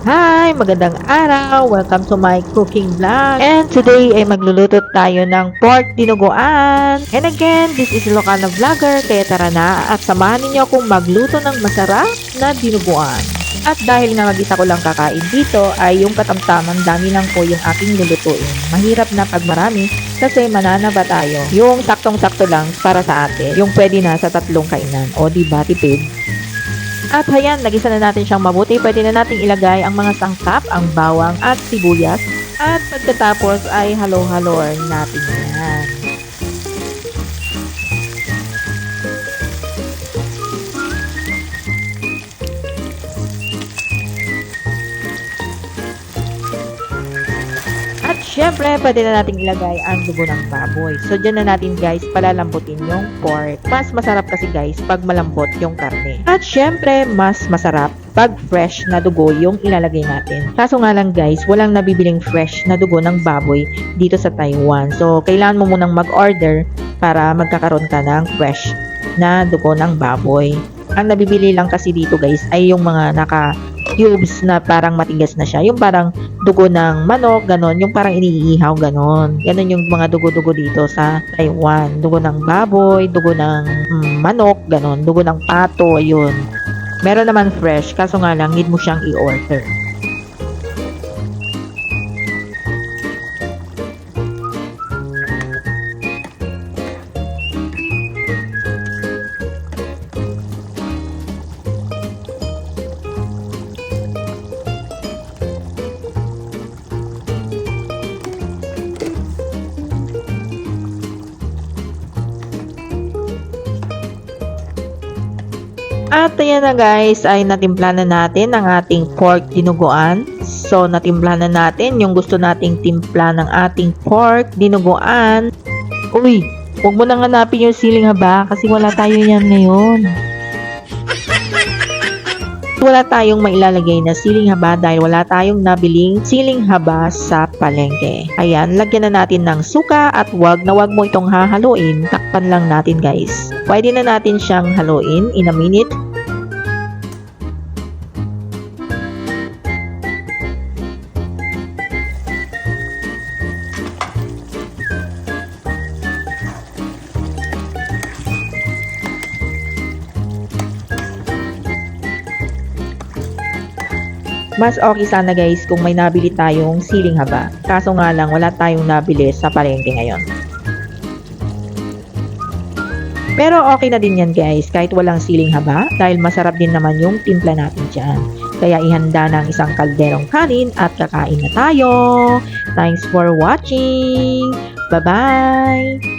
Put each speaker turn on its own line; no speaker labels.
Hi! Magandang araw! Welcome to my cooking vlog. And today ay magluluto tayo ng pork dinuguan. And again, this is Ilocano Vlogger, kaya tara na at samahan ninyo akong magluto ng masarap na dinuguan. At dahil nga mag-isa ko lang kakain dito, ay yung katamtamang dami lang po yung aking lulutuin. Mahirap na pag marami kasi mananaba tayo. Yung saktong-sakto lang para sa atin. Yung pwede na sa 3 kainan. O diba, tipid? At hayan, nagisa na natin siyang mabuti. Pwede na nating ilagay ang mga sangkap, ang bawang at sibuyas. At pagkatapos ay halo-haloin natin yan. At syempre, pwede na nating ilagay ang dugo ng baboy. So, dyan na natin guys, palalambutin yung pork. Mas masarap kasi guys, pag malambot yung karne. At syempre, mas masarap pag fresh na dugo yung ilalagay natin. Kaso nga lang guys, walang nabibiling fresh na dugo ng baboy dito sa Taiwan. So, kailangan mo munang mag-order para magkakaroon ka ng fresh na dugo ng baboy. Ang nabibili lang kasi dito guys ay yung mga naka-cubes na parang matigas na siya. Yung parang dugo ng manok, ganon. Yung parang iniihaw, ganon. Ganon yung mga dugo-dugo dito sa Taiwan. Dugo ng baboy, dugo ng manok, ganon. Dugo ng pato, ayun. Meron naman fresh, kaso nga lang, need mo siyang i-order. At ayan na guys, ay natimpla na natin ang ating pork dinuguan. So, natimpla na natin yung gusto nating timpla ng ating pork dinuguan. Uy, huwag mo nang hanapin yung siling haba kasi wala tayo yan ngayon. Wala tayong mailalagay na siling haba dahil wala tayong nabiling siling haba sa palengke. Ayan, lagyan na natin ng suka at wag mo itong hahaluin. Takpan lang natin guys. Pwede na natin siyang haluin in a minute. Mas okay sana guys kung may nabili tayong siling haba. Kaso nga lang wala tayong nabili sa palengke ngayon. Pero okay na din yan guys kahit walang siling haba dahil masarap din naman yung timpla natin dyan. Kaya ihanda ng isang kalderong kanin at kakain na tayo. Thanks for watching. Bye-bye!